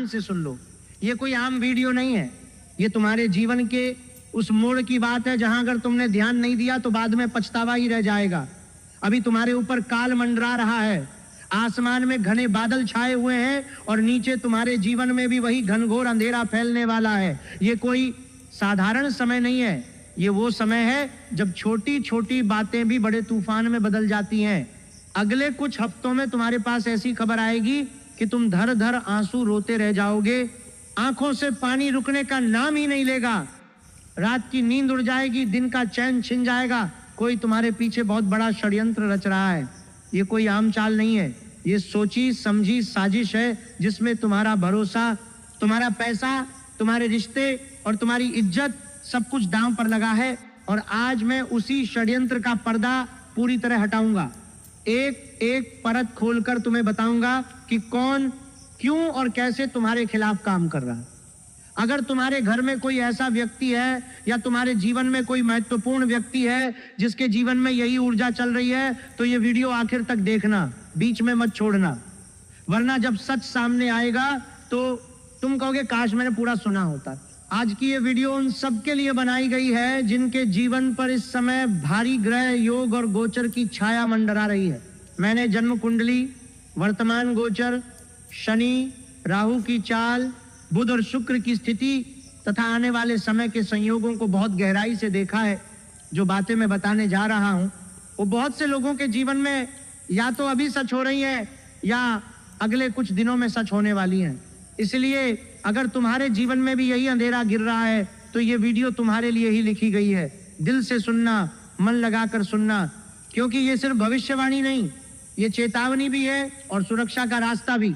ध्यान से सुन लो, ये कोई आम वीडियो नहीं है, ये तुम्हारे जीवन के उस मोड़ की बात है जहां अगर तुमने ध्यान नहीं दिया तो बाद में पछतावा ही रह जाएगा। अभी तुम्हारे ऊपर काल मंडरा रहा है, आसमान में घने बादल छाए हुए हैं और नीचे तुम्हारे जीवन में भी वही घनघोर अंधेरा फैलने वाला है। ये कोई साधारण समय नहीं है, ये वो समय है जब छोटी छोटी बातें भी बड़े तूफान में बदल जाती हैं। अगले कुछ हफ्तों में तुम्हारे पास ऐसी खबर आएगी कि तुम धर धर आंसू रोते रह जाओगे, आंखों से पानी रुकने का नाम ही नहीं लेगा, रात की नींद उड़ जाएगी, दिन का चैन छिन जाएगा। कोई तुम्हारे पीछे बहुत बड़ा षड्यंत्र रच रहा है। ये कोई आम चाल नहीं है, ये सोची समझी साजिश है जिसमें तुम्हारा भरोसा, तुम्हारा पैसा, तुम्हारे रिश्ते और तुम्हारी इज्जत सब कुछ दांव पर लगा है। और आज मैं उसी षड्यंत्र का पर्दा पूरी तरह हटाऊंगा, एक एक परत खोलकर तुम्हें बताऊंगा कि कौन, क्यों और कैसे तुम्हारे खिलाफ काम कर रहा है। अगर तुम्हारे घर में कोई ऐसा व्यक्ति है या तुम्हारे जीवन में कोई महत्वपूर्ण व्यक्ति है जिसके जीवन में यही ऊर्जा चल रही है, तो ये वीडियो आखिर तक देखना, बीच में मत छोड़ना, वरना जब सच सामने आएगा तो तुम कहोगे काश मैंने पूरा सुना होता। आज की ये वीडियो उन सबके लिए बनाई गई है जिनके जीवन पर इस समय भारी ग्रह योग और गोचर की छाया मंडरा रही है। मैंने जन्म कुंडली, वर्तमान गोचर, शनि राहु की चाल, बुध और शुक्र की स्थिति तथा आने वाले समय के संयोगों को बहुत गहराई से देखा है। जो बातें मैं बताने जा रहा हूं वो बहुत से लोगों के जीवन में या तो अभी सच हो रही है या अगले कुछ दिनों में सच होने वाली हैं। इसलिए अगर तुम्हारे जीवन में भी यही अंधेरा गिर रहा है तो ये वीडियो तुम्हारे लिए ही लिखी गई है। दिल से सुनना, मन लगाकर सुनना, क्योंकि ये सिर्फ भविष्यवाणी नहीं, ये चेतावनी भी है और सुरक्षा का रास्ता भी।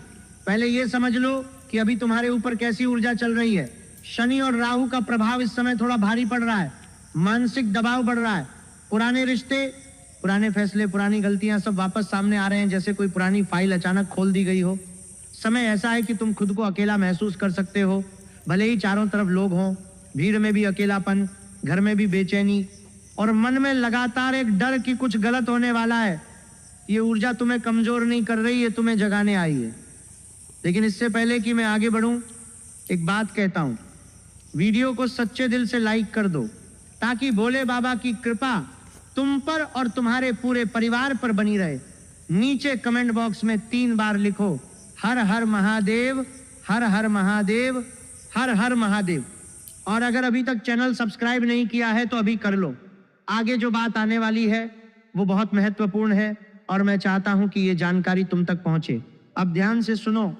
पहले ये समझ लो कि अभी तुम्हारे ऊपर कैसी ऊर्जा चल रही है। शनि और राहु का प्रभाव इस समय थोड़ा भारी पड़ रहा है, मानसिक दबाव बढ़ रहा है, पुराने रिश्ते, पुराने फैसले, पुरानी गलतियां सब वापस सामने आ रहे हैं, जैसे कोई पुरानी फाइल अचानक खोल दी गई हो। समय ऐसा है कि तुम खुद को अकेला महसूस कर सकते हो, भले ही चारों तरफ लोग हों, भीड़ में भी अकेलापन, घर में भी बेचैनी और मन में लगातार एक डर कि कुछ गलत होने वाला है। ये ऊर्जा तुम्हें कमजोर नहीं कर रही है, तुम्हें जगाने आई है। लेकिन इससे पहले कि मैं आगे बढ़ूं, एक बात कहता हूं, वीडियो को सच्चे दिल से लाइक कर दो ताकि भोले बाबा की कृपा तुम पर और तुम्हारे पूरे परिवार पर बनी रहे। नीचे कमेंट बॉक्स में 3 बार लिखो, हर हर महादेव, हर हर महादेव, हर हर महादेव। और अगर अभी तक चैनल सब्सक्राइब नहीं किया है तो अभी कर लो। आगे जो बात आने वाली है वो बहुत महत्वपूर्ण है और मैं चाहता हूं कि ये जानकारी तुम तक पहुंचे। अब ध्यान से सुनो,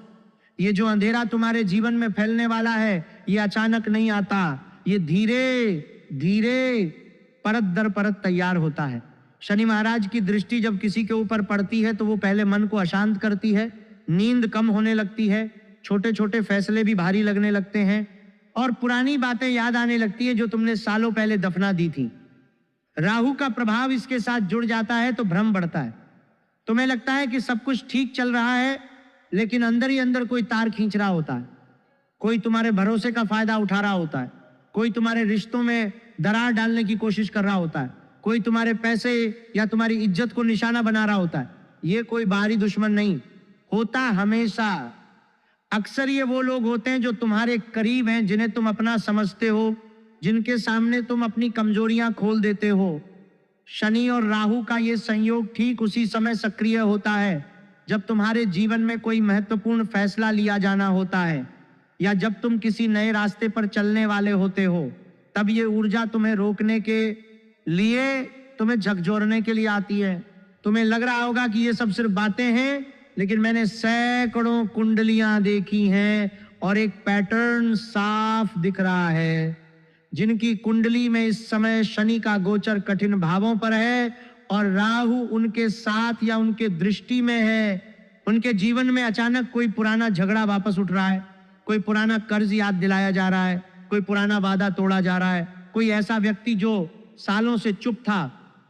ये जो अंधेरा तुम्हारे जीवन में फैलने वाला है ये अचानक नहीं आता, ये धीरे धीरे परत दर परत तैयार होता है। शनि महाराज की दृष्टि जब किसी के ऊपर पड़ती है तो वो पहले मन को अशांत करती है, नींद कम होने लगती है, छोटे छोटे फैसले भी भारी लगने लगते हैं और पुरानी बातें याद आने लगती है जो तुमने सालों पहले दफना दी थी। राहु का प्रभाव इसके साथ जुड़ जाता है तो भ्रम बढ़ता है, तुम्हें लगता है कि सब कुछ ठीक चल रहा है लेकिन अंदर ही अंदर कोई तार खींच रहा होता है, कोई तुम्हारे भरोसे का फायदा उठा रहा होता है, कोई तुम्हारे रिश्तों में दरार डालने की कोशिश कर रहा होता है, कोई तुम्हारे पैसे या तुम्हारी इज्जत को निशाना बना रहा होता है। ये कोई बाहरी दुश्मन नहीं होता, हमेशा अक्सर ये वो लोग होते हैं जो तुम्हारे करीब हैं, जिन्हें तुम अपना समझते हो, जिनके सामने तुम अपनी कमजोरियां खोल देते हो। शनि और राहु का ये संयोग ठीक उसी समय सक्रिय होता है जब तुम्हारे जीवन में कोई महत्वपूर्ण फैसला लिया जाना होता है या जब तुम किसी नए रास्ते पर चलने वाले होते हो। तब ये ऊर्जा तुम्हें रोकने के लिए, तुम्हें झकझोरने के लिए आती है। तुम्हें लग रहा होगा कि ये सब सिर्फ बातें हैं, लेकिन मैंने सैकड़ों कुंडलियां देखी हैं और एक पैटर्न साफ दिख रहा है। जिनकी कुंडली में इस समय शनि का गोचर कठिन भावों पर है और राहु उनके साथ या उनके दृष्टि में है, उनके जीवन में अचानक कोई पुराना झगड़ा वापस उठ रहा है, कोई पुराना कर्ज याद दिलाया जा रहा है, कोई पुराना वादा तोड़ा जा रहा है, कोई ऐसा व्यक्ति जो सालों से चुप था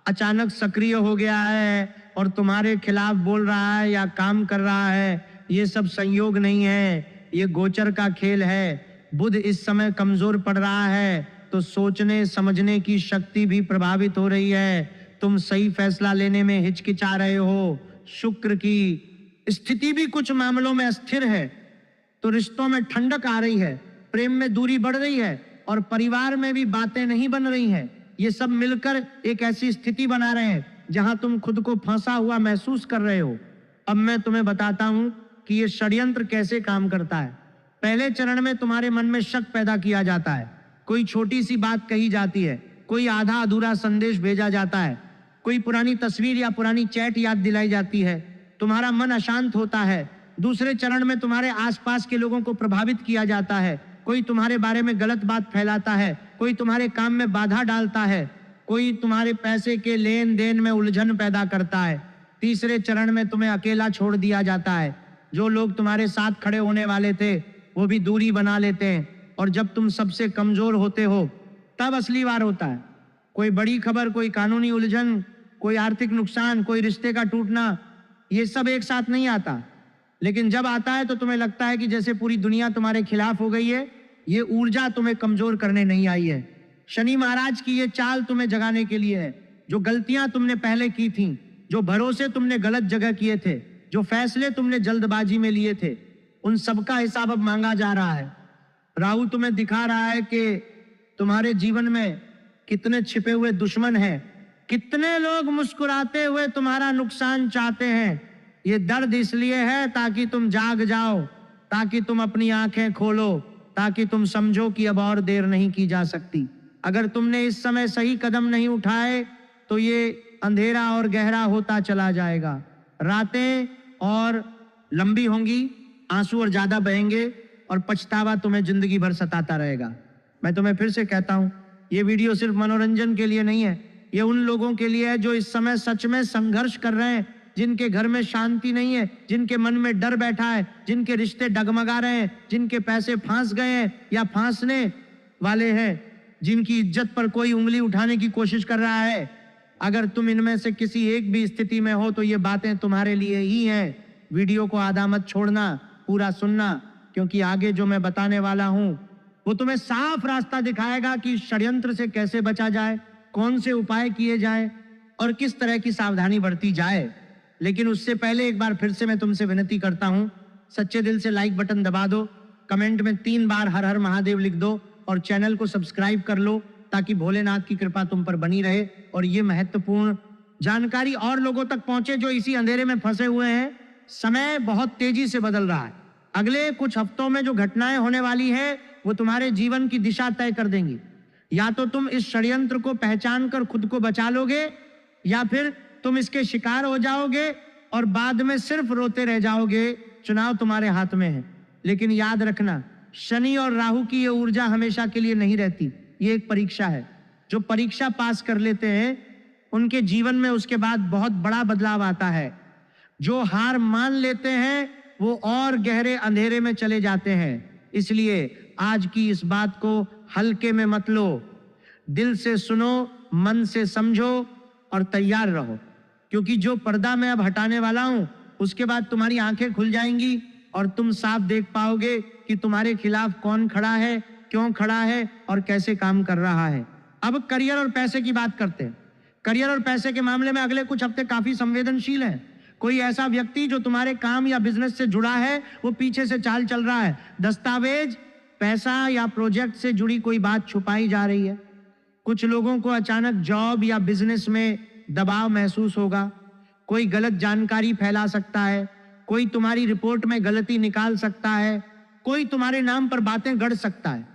अचानक सक्रिय हो गया है और तुम्हारे खिलाफ बोल रहा है या काम कर रहा है। ये सब संयोग नहीं है, ये गोचर का खेल है। बुध इस समय कमजोर पड़ रहा है तो सोचने समझने की शक्ति भी प्रभावित हो रही है, तुम सही फैसला लेने में हिचकिचा रहे हो। शुक्र की स्थिति भी कुछ मामलों में अस्थिर है, तो रिश्तों में ठंडक आ रही है, प्रेम में दूरी बढ़ रही है और परिवार में भी बातें नहीं बन रही हैं। ये सब मिलकर एक ऐसी स्थिति बना रहे हैं जहां तुम खुद को फंसा हुआ महसूस कर रहे हो। अब मैं तुम्हें बताता हूं कि ये षड्यंत्र कैसे काम करता है। पहले चरण में तुम्हारे मन में शक पैदा किया जाता है, कोई छोटी सी बात कही जाती है, कोई आधा अधूरा संदेश भेजा जाता है, कोई पुरानी तस्वीर या पुरानी चैट याद दिलाई जाती है, तुम्हारा मन अशांत होता है। दूसरे चरण में तुम्हारे आसपास के लोगों को प्रभावित किया जाता है, कोई तुम्हारे बारे में गलत बात फैलाता है, कोई तुम्हारे काम में बाधा डालता है, कोई तुम्हारे पैसे के लेन देन में उलझन पैदा करता है। तीसरे चरण में तुम्हें अकेला छोड़ दिया जाता है, जो लोग तुम्हारे साथ खड़े होने वाले थे वो भी दूरी बना लेते हैं और जब तुम सबसे कमजोर होते हो तब असली वार होता है। कोई बड़ी खबर, कोई कानूनी उलझन, कोई आर्थिक नुकसान, कोई रिश्ते का टूटना, ये सब एक साथ नहीं आता, लेकिन जब आता है तो तुम्हें लगता है कि जैसे पूरी दुनिया तुम्हारे खिलाफ हो गई है। ये ऊर्जा तुम्हें कमजोर करने नहीं आई है। शनि महाराज की ये चाल तुम्हें जगाने के लिए है। जो गलतियां तुमने पहले की थीं, जो भरोसे तुमने गलत जगह किए थे, जो फैसले तुमने जल्दबाजी में लिए थे, उन सबका हिसाब अब मांगा जा रहा है। राहु तुम्हें दिखा रहा है कि तुम्हारे जीवन में कितने छिपे हुए दुश्मन हैं, कितने लोग मुस्कुराते हुए तुम्हारा नुकसान चाहते हैं। ये दर्द इसलिए है ताकि तुम जाग जाओ, ताकि तुम अपनी आंखें खोलो, ताकि तुम समझो कि अब और देर नहीं की जा सकती। अगर तुमने इस समय सही कदम नहीं उठाए तो ये अंधेरा और गहरा होता चला जाएगा। रातें और लंबी होंगी, आंसू और ज्यादा बहेंगे और पछतावा तुम्हें जिंदगी भर सताता रहेगा। मैं तुम्हें फिर से कहता हूं, ये वीडियो सिर्फ मनोरंजन के लिए नहीं है, ये उन लोगों के लिए है जो इस समय सच में संघर्ष कर रहे हैं, जिनके घर में शांति नहीं है, जिनके मन में डर बैठा है, जिनके रिश्ते डगमगा रहे हैं, जिनके पैसे फांस गए हैं या फांसने वाले हैं, जिनकी इज्जत पर कोई उंगली उठाने की कोशिश कर रहा है। अगर तुम इनमें से किसी एक भी स्थिति में हो तो ये बातें तुम्हारे लिए ही हैं। वीडियो को आधा मत छोड़ना, पूरा सुनना, क्योंकि आगे जो मैं बताने वाला हूं वो तुम्हें साफ रास्ता दिखाएगा कि षड्यंत्र से कैसे बचा जाए, कौन से उपाय किए जाए और किस तरह की सावधानी बरती जाए। लेकिन उससे पहले एक बार फिर से मैं तुमसे विनती करता हूं, सच्चे दिल से लाइक बटन दबा दो, कमेंट में 3 बार हर हर महादेव लिख दो और चैनल को सब्सक्राइब कर लो ताकि भोलेनाथ की कृपा तुम पर बनी रहे और ये महत्वपूर्ण जानकारी और लोगों तक पहुंचे जो इसी अंधेरे में फंसे हुए हैं। समय बहुत तेजी से बदल रहा है। अगले कुछ हफ्तों में जो घटनाएं होने वाली है वो तुम्हारे जीवन की दिशा तय कर देंगी। या तो तुम इस षड्यंत्र को पहचान कर खुद को बचा लोगे या फिर तुम इसके शिकार हो जाओगे और बाद में सिर्फ रोते रह जाओगे। चुनाव तुम्हारे हाथ में है, लेकिन याद रखना, शनि और राहु की ये ऊर्जा हमेशा के लिए नहीं रहती। ये एक परीक्षा है। जो परीक्षा पास कर लेते हैं उनके जीवन में उसके बाद बहुत बड़ा बदलाव आता है। जो हार मान लेते हैं वो और गहरे अंधेरे में चले जाते हैं। इसलिए आज की इस बात को हल्के में मत लो, दिल से सुनो, मन से समझो और तैयार रहो, क्योंकि जो पर्दा मैं अब हटाने वाला हूं उसके बाद तुम्हारी आंखें खुल जाएंगी और तुम साफ देख पाओगे कि तुम्हारे खिलाफ कौन खड़ा है, क्यों खड़ा है और कैसे काम कर रहा है। अब करियर और पैसे की बात करते हैं। करियर और पैसे के मामले में अगले कुछ हफ्ते काफी संवेदनशील हैं। कोई ऐसा व्यक्ति जो तुम्हारे काम या बिजनेस से जुड़ा है वो पीछे से चाल चल रहा है। दस्तावेज, पैसा या प्रोजेक्ट से जुड़ी कोई बात छुपाई जा रही है। कुछ लोगों को अचानक जॉब या बिजनेस में दबाव महसूस होगा। कोई गलत जानकारी फैला सकता है, कोई तुम्हारी रिपोर्ट में गलती निकाल सकता है, कोई तुम्हारे नाम पर बातें गढ़ सकता है।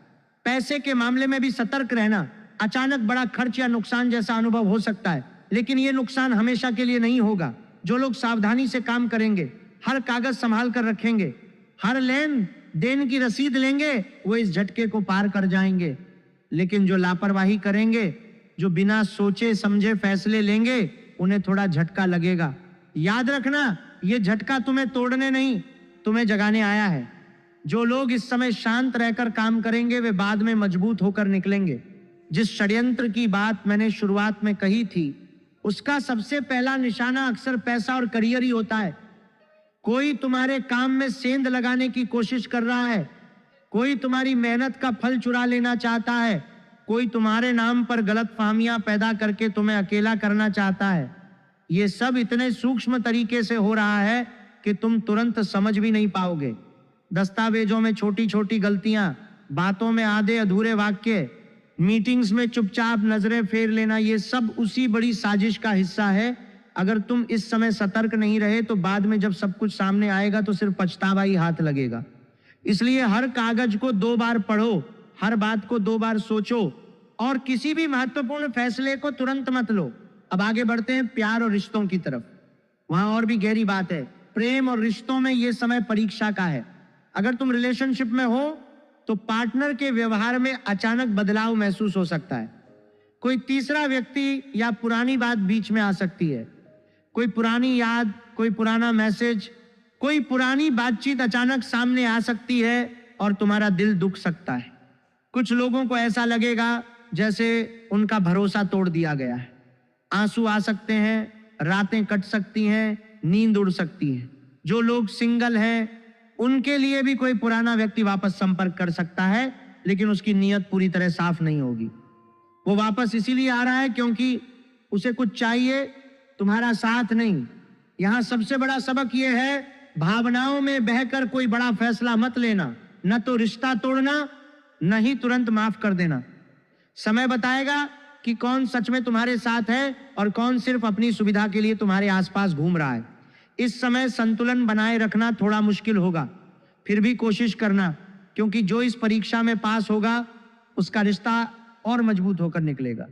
पैसे के मामले में भी सतर्क रहना। अचानक बड़ा खर्च या नुकसान जैसा अनुभव हो सकता है, लेकिन ये नुकसान हमेशा के लिए नहीं होगा। जो लोग सावधानी से काम करेंगे, हर कागज संभाल कर रखेंगे, हर लेन देन की रसीद लेंगे, वो इस झटके को पार कर जाएंगे। लेकिन जो लापरवाही करेंगे, जो बिना सोचे समझे फैसले लेंगे, उन्हें थोड़ा झटका लगेगा। याद रखना, ये झटका तुम्हें तोड़ने नहीं, तुम्हें जगाने आया है। जो लोग इस समय शांत रहकर काम करेंगे वे बाद में मजबूत होकर निकलेंगे। जिस षड्यंत्र की बात मैंने शुरुआत में कही थी, उसका सबसे पहला निशाना अक्सर पैसा और करियर ही होता है। कोई तुम्हारे काम में सेंध लगाने की कोशिश कर रहा है, कोई तुम्हारी मेहनत का फल चुरा लेना चाहता है, कोई तुम्हारे नाम पर गलतफहमियां पैदा करके तुम्हें अकेला करना चाहता है। ये सब इतने सूक्ष्म तरीके से हो रहा है कि तुम तुरंत समझ भी नहीं पाओगे। दस्तावेजों में छोटी छोटी गलतियां, बातों में आधे अधूरे वाक्य, मीटिंग्स में चुपचाप नजरें फेर लेना, ये सब उसी बड़ी साजिश का हिस्सा है। अगर तुम इस समय सतर्क नहीं रहे तो बाद में जब सब कुछ सामने आएगा तो सिर्फ पछतावा ही हाथ लगेगा। इसलिए हर कागज को 2 बार पढ़ो, हर बात को 2 बार सोचो और किसी भी महत्वपूर्ण फैसले को तुरंत मत लो। अब आगे बढ़ते हैं प्यार और रिश्तों की तरफ। वहां और भी गहरी बात है। प्रेम और रिश्तों में यह समय परीक्षा का है। अगर तुम रिलेशनशिप में हो तो पार्टनर के व्यवहार में अचानक बदलाव महसूस हो सकता है। कोई तीसरा व्यक्ति या पुरानी बात बीच में आ सकती है। कोई पुरानी याद, कोई पुराना मैसेज, कोई पुरानी बातचीत अचानक सामने आ सकती है और तुम्हारा दिल दुख सकता है। कुछ लोगों को ऐसा लगेगा जैसे उनका भरोसा तोड़ दिया गया है। आंसू आ सकते हैं, रातें कट सकती हैं, नींद उड़ सकती है। जो लोग सिंगल हैं उनके लिए भी कोई पुराना व्यक्ति वापस संपर्क कर सकता है, लेकिन उसकी नीयत पूरी तरह साफ नहीं होगी। वो वापस इसीलिए आ रहा है क्योंकि उसे कुछ चाहिए, तुम्हारा साथ नहीं। यहां सबसे बड़ा सबक यह है, भावनाओं में बहकर कोई बड़ा फैसला मत लेना। न तो रिश्ता तोड़ना, न ही तुरंत माफ कर देना। समय बताएगा कि कौन सच में तुम्हारे साथ है और कौन सिर्फ अपनी सुविधा के लिए तुम्हारे आसपास घूम रहा है। इस समय संतुलन बनाए रखना थोड़ा मुश्किल होगा, फिर भी कोशिश करना, क्योंकि जो इस परीक्षा में पास होगा उसका रिश्ता और मजबूत होकर निकलेगा।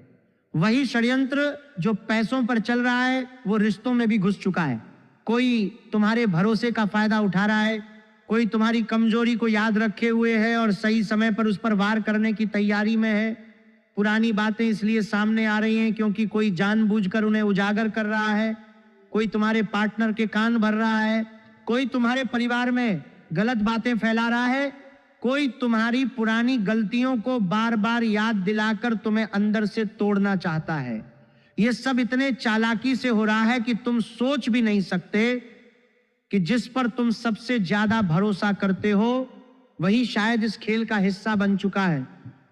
वही षड्यंत्र जो पैसों पर चल रहा है वो रिश्तों में भी घुस चुका है। कोई तुम्हारे भरोसे का फायदा उठा रहा है, कोई तुम्हारी कमजोरी को याद रखे हुए है और सही समय पर उस पर वार करने की तैयारी में है। पुरानी बातें इसलिए सामने आ रही हैं क्योंकि कोई जानबूझकर उन्हें उजागर कर रहा है। कोई तुम्हारे पार्टनर के कान भर रहा है, कोई तुम्हारे परिवार में गलत बातें फैला रहा है, कोई तुम्हारी पुरानी गलतियों को बार बार याद दिलाकर तुम्हें अंदर से तोड़ना चाहता है। यह सब इतने चालाकी से हो रहा है कि तुम सोच भी नहीं सकते कि जिस पर तुम सबसे ज्यादा भरोसा करते हो वही शायद इस खेल का हिस्सा बन चुका है।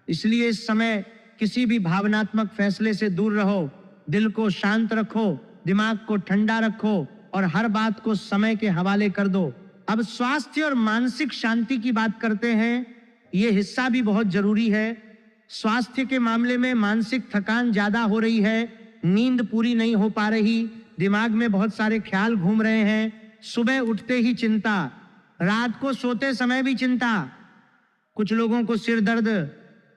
इसलिए इस समय किसी भी भावनात्मक फैसले से दूर रहो, दिल को शांत रखो, दिमाग को ठंडा रखो और हर बात को समय के हवाले कर दो। अब स्वास्थ्य और मानसिक शांति की बात करते हैं। यह हिस्सा भी बहुत जरूरी है। स्वास्थ्य के मामले में मानसिक थकान ज्यादा हो रही है, नींद पूरी नहीं हो पा रही, दिमाग में बहुत सारे ख्याल घूम रहे हैं, सुबह उठते ही चिंता, रात को सोते समय भी चिंता। कुछ लोगों को सिर दर्द,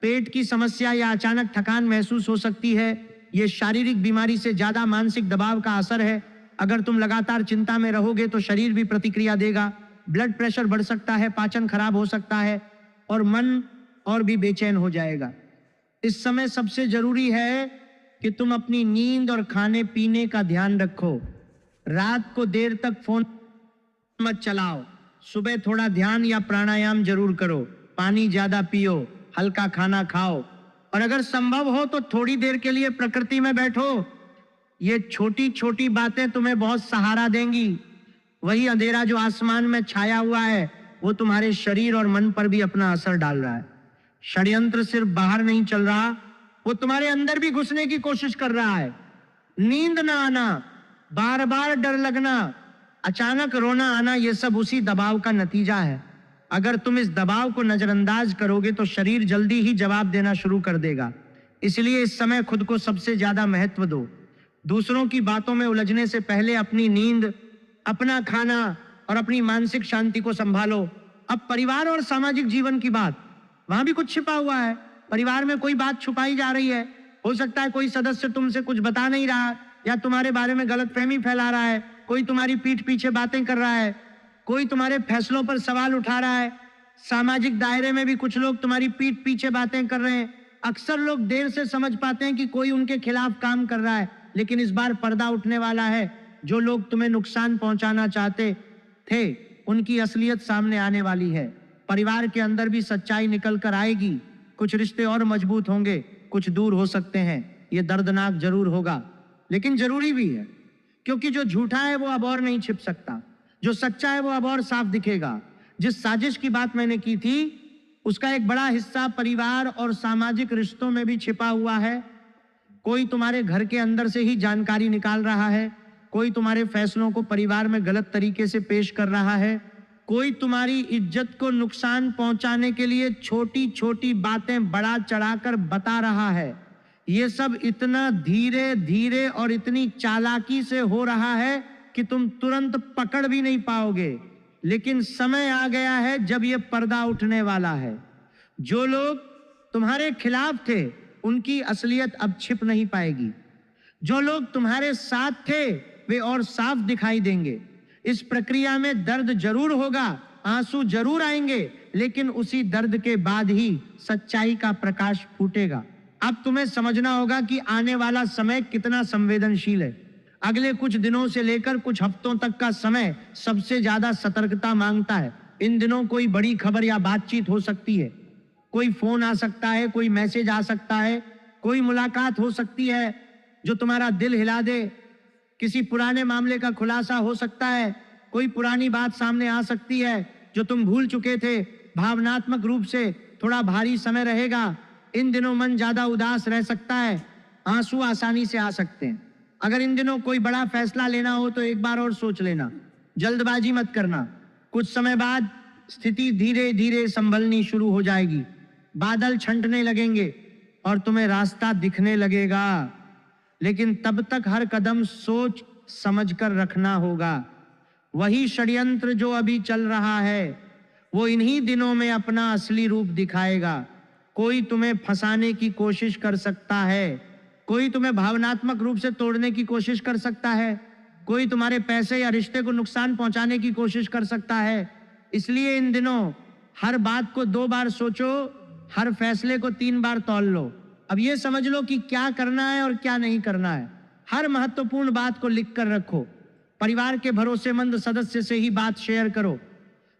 पेट की समस्या या अचानक थकान महसूस हो सकती है। यह शारीरिक बीमारी से ज्यादा मानसिक दबाव का असर है। अगर तुम लगातार चिंता में रहोगे तो शरीर भी प्रतिक्रिया देगा। ब्लड प्रेशर बढ़ सकता है, पाचन खराब हो सकता है और मन और भी बेचैन हो जाएगा। इस समय सबसे जरूरी है कि तुम अपनी नींद और खाने पीने का ध्यान रखो। रात को देर तक फोन मत चलाओ। सुबह थोड़ा ध्यान या प्राणायाम जरूर करो। पानी ज्यादा पियो, हल्का खाना खाओ और अगर संभव हो तो थोड़ी देर के लिए प्रकृति में बैठो। ये छोटी छोटी बातें तुम्हें बहुत सहारा देंगी। वही अंधेरा जो आसमान में छाया हुआ है वो तुम्हारे शरीर और मन पर भी अपना असर डाल रहा है। षड्यंत्र सिर्फ बाहर नहीं चल रहा, वो तुम्हारे अंदर भी घुसने की कोशिश कर रहा है। नींद ना आना, बार बार डर लगना, अचानक रोना आना, ये सब उसी दबाव का नतीजा है। अगर तुम इस दबाव को नजरअंदाज करोगे तो शरीर जल्दी ही जवाब देना शुरू कर देगा। इसलिए इस समय खुद को सबसे ज्यादा महत्व दो। दूसरों की बातों में उलझने से पहले अपनी नींद, अपना खाना और अपनी मानसिक शांति को संभालो। अब परिवार और सामाजिक जीवन की बात, वहां भी कुछ छिपा हुआ है। परिवार में कोई बात छुपाई जा रही है। हो सकता है कोई सदस्य तुमसे कुछ बता नहीं रहा या तुम्हारे बारे में गलतफहमी फैला रहा है। कोई तुम्हारी पीठ पीछे बातें कर रहा है, कोई तुम्हारे फैसलों पर सवाल उठा रहा है। सामाजिक दायरे में भी कुछ लोग तुम्हारी पीठ पीछे बातें कर रहे हैं। अक्सर लोग देर से समझ पाते हैं कि कोई उनके खिलाफ काम कर रहा है, लेकिन इस बार पर्दा उठने वाला है। जो लोग तुम्हें नुकसान पहुंचाना चाहते थे उनकी असलियत सामने आने वाली है। परिवार के अंदर भी सच्चाई निकल कर आएगी। कुछ रिश्ते और मजबूत होंगे, कुछ दूर हो सकते हैं। ये दर्दनाक जरूर होगा लेकिन जरूरी भी है, क्योंकि जो झूठा है वो अब और नहीं छिप सकता, जो सच्चा है वो अब और साफ दिखेगा। जिस साजिश की बात मैंने की थी उसका एक बड़ा हिस्सा परिवार और सामाजिक रिश्तों में भी छिपा हुआ है। कोई तुम्हारे घर के अंदर से ही जानकारी निकाल रहा है, कोई तुम्हारे फैसलों को परिवार में गलत तरीके से पेश कर रहा है, कोई तुम्हारी इज्जत को नुकसान पहुंचाने के लिए छोटी छोटी बातें बढ़ा चढ़ाकर बता रहा है। ये सब इतना धीरे धीरे और इतनी चालाकी से हो रहा है कि तुम तुरंत पकड़ भी नहीं पाओगे। लेकिन समय आ गया है जब ये पर्दा उठने वाला है। जो लोग तुम्हारे खिलाफ थे उनकी असलियत अब छिप नहीं पाएगी। जो लोग तुम्हारे साथ थे वे और साफ दिखाई देंगे। इस प्रक्रिया में दर्द जरूर होगा, आंसू जरूर आएंगे, लेकिन उसी दर्द के बाद ही सच्चाई का प्रकाश फूटेगा। अब तुम्हें समझना होगा कि आने वाला समय कितना संवेदनशील है। अगले कुछ दिनों से लेकर कुछ हफ्तों तक का समय सबसे ज्यादा सतर्कता मांगता है। इन दिनों कोई बड़ी खबर या बातचीत हो सकती है, कोई फोन आ सकता है, कोई मैसेज आ सकता है, कोई मुलाकात हो सकती है जो तुम्हारा दिल हिला दे, किसी पुराने मामले का खुलासा हो सकता है, कोई पुरानी बात सामने आ सकती है जो तुम भूल चुके थे। भावनात्मक रूप से थोड़ा भारी समय रहेगा। इन दिनों मन ज्यादा उदास रह सकता है, आंसू आसानी से आ सकते हैं। अगर इन दिनों कोई बड़ा फैसला लेना हो तो एक बार और सोच लेना, जल्दबाजी मत करना। कुछ समय बाद स्थिति धीरे धीरे संभलनी शुरू हो जाएगी, बादल छंटने लगेंगे और तुम्हें रास्ता दिखने लगेगा। लेकिन तब तक हर कदम सोच समझकर रखना होगा। वही षड्यंत्र जो अभी चल रहा है वो इन्हीं दिनों में अपना असली रूप दिखाएगा। कोई तुम्हें फंसाने की कोशिश कर सकता है, कोई तुम्हें भावनात्मक रूप से तोड़ने की कोशिश कर सकता है, कोई तुम्हारे पैसे या रिश्ते को नुकसान पहुंचाने की कोशिश कर सकता है। इसलिए इन दिनों हर बात को 2 बार सोचो, हर फैसले को 3 बार तौल लो। अब ये समझ लो कि क्या करना है और क्या नहीं करना है। हर महत्वपूर्ण बात को लिख कर रखो। परिवार के भरोसेमंद सदस्य से ही बात शेयर करो।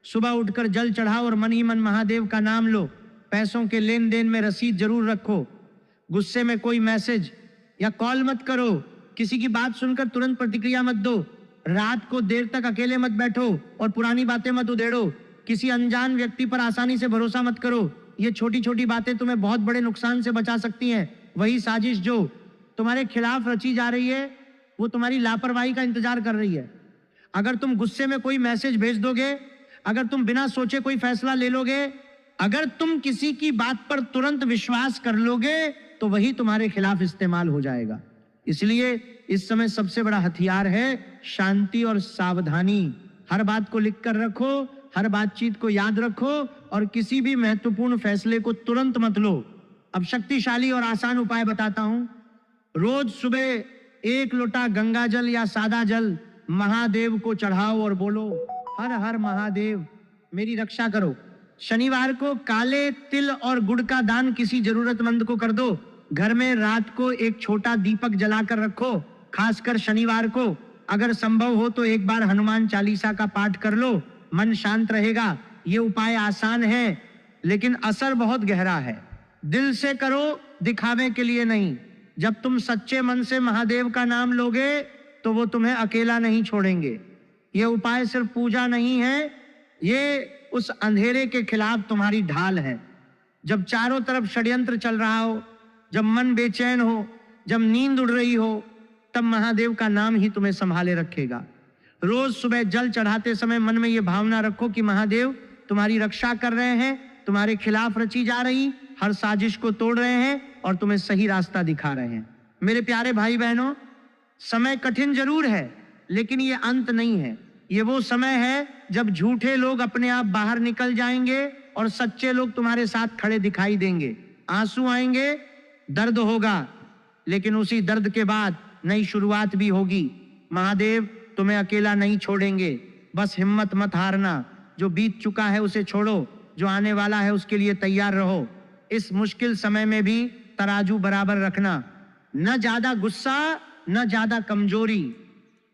सुबह उठकर जल चढ़ाओ और मन ही मन महादेव का नाम लो। पैसों के लेन देन में रसीद जरूर रखो। गुस्से में कोई मैसेज या कॉल मत करो। किसी की बात सुनकर तुरंत प्रतिक्रिया मत दो। रात को देर तक अकेले मत बैठो और पुरानी बातें मत उधेड़ो। किसी अनजान व्यक्ति पर आसानी से भरोसा मत करो। ये छोटी छोटी बातें तुम्हें बहुत बड़े नुकसान से बचा सकती हैं। वही साजिश जो तुम्हारे खिलाफ रची जा रही है वो तुम्हारी लापरवाही का इंतजार कर रही है। अगर तुम गुस्से में कोई मैसेज भेज दोगे, अगर तुम बिना सोचे कोई फैसला ले लोगे, अगर तुम किसी की बात पर तुरंत विश्वास कर लोगे तो वही तुम्हारे खिलाफ इस्तेमाल हो जाएगा। इसलिए इस समय सबसे बड़ा हथियार है शांति और सावधानी। हर बात को लिख कर रखो, हर बातचीत को याद रखो और किसी भी महत्वपूर्ण फैसले को तुरंत मत लो। अब शक्तिशाली और आसान उपाय बताता हूं। रोज सुबह 1 लोटा गंगा जल या सादा जल महादेव को चढ़ाओ और बोलो, हर हर महादेव मेरी रक्षा करो। शनिवार को काले तिल और गुड़ का दान किसी जरूरतमंद को कर दो। घर में रात को एक छोटा दीपक जलाकर रखो। खासकर शनिवार को अगर संभव हो तो एक बार हनुमान चालीसा का पाठ कर लो, मन शांत रहेगा। ये उपाय आसान है लेकिन असर बहुत गहरा है। दिल से करो, दिखावे के लिए नहीं। जब तुम सच्चे मन से महादेव का नाम लोगे तो वो तुम्हें अकेला नहीं छोड़ेंगे। ये उपाय सिर्फ पूजा नहीं है, ये उस अंधेरे के खिलाफ तुम्हारी ढाल है। जब चारों तरफ षड्यंत्र चल रहा हो, जब मन बेचैन हो, जब नींद उड़ रही हो, तब महादेव का नाम ही तुम्हें संभाले रखेगा। रोज सुबह जल चढ़ाते समय मन में ये भावना रखो कि महादेव तुम्हारी रक्षा कर रहे हैं, तुम्हारे खिलाफ रची जा रही हर साजिश को तोड़ रहे हैं और तुम्हें सही रास्ता दिखा रहे हैं। मेरे प्यारे भाई बहनों, समय कठिन जरूर है लेकिन ये अंत नहीं है। ये वो समय है जब झूठे लोग अपने आप बाहर निकल जाएंगे और सच्चे लोग तुम्हारे साथ खड़े दिखाई देंगे। आंसू आएंगे, दर्द होगा, लेकिन उसी दर्द के बाद नई शुरुआत भी होगी। महादेव तुम्हें अकेला नहीं छोड़ेंगे। बस हिम्मत मत हारना। जो बीत चुका है उसे छोड़ो, जो आने वाला है उसके लिए तैयार रहो। इस मुश्किल समय में भी तराजू बराबर रखना। न ज्यादा गुस्सा, न ज्यादा कमजोरी।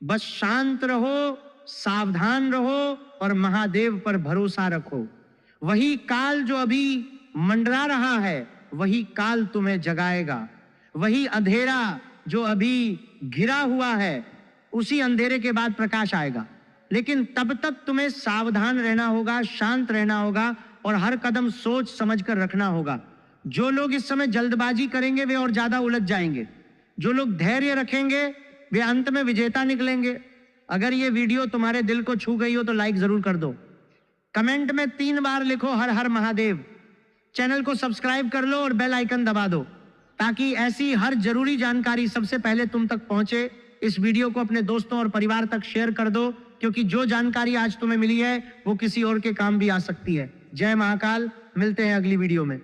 बस शांत रहो, सावधान रहो और महादेव पर भरोसा रखो। वही काल जो अभी मंडरा रहा है वही काल तुम्हें जगाएगा। वही अंधेरा जो अभी घिरा हुआ है उसी अंधेरे के बाद प्रकाश आएगा। लेकिन तब तक तुम्हें सावधान रहना होगा, शांत रहना होगा और हर कदम सोच समझकर रखना होगा। जो लोग इस समय जल्दबाजी करेंगे वे और ज्यादा उलझ जाएंगे। जो लोग धैर्य रखेंगे वे अंत में विजेता निकलेंगे। अगर ये वीडियो तुम्हारे दिल को छू गई हो तो लाइक जरूर कर दो। कमेंट में 3 बार लिखो हर हर महादेव। चैनल को सब्सक्राइब कर लो और बेल आइकन दबा दो ताकि ऐसी हर जरूरी जानकारी सबसे पहले तुम तक पहुंचे। इस वीडियो को अपने दोस्तों और परिवार तक शेयर कर दो, क्योंकि जो जानकारी आज तुम्हें मिली है वो किसी और के काम भी आ सकती है। जय महाकाल, मिलते हैं अगली वीडियो में।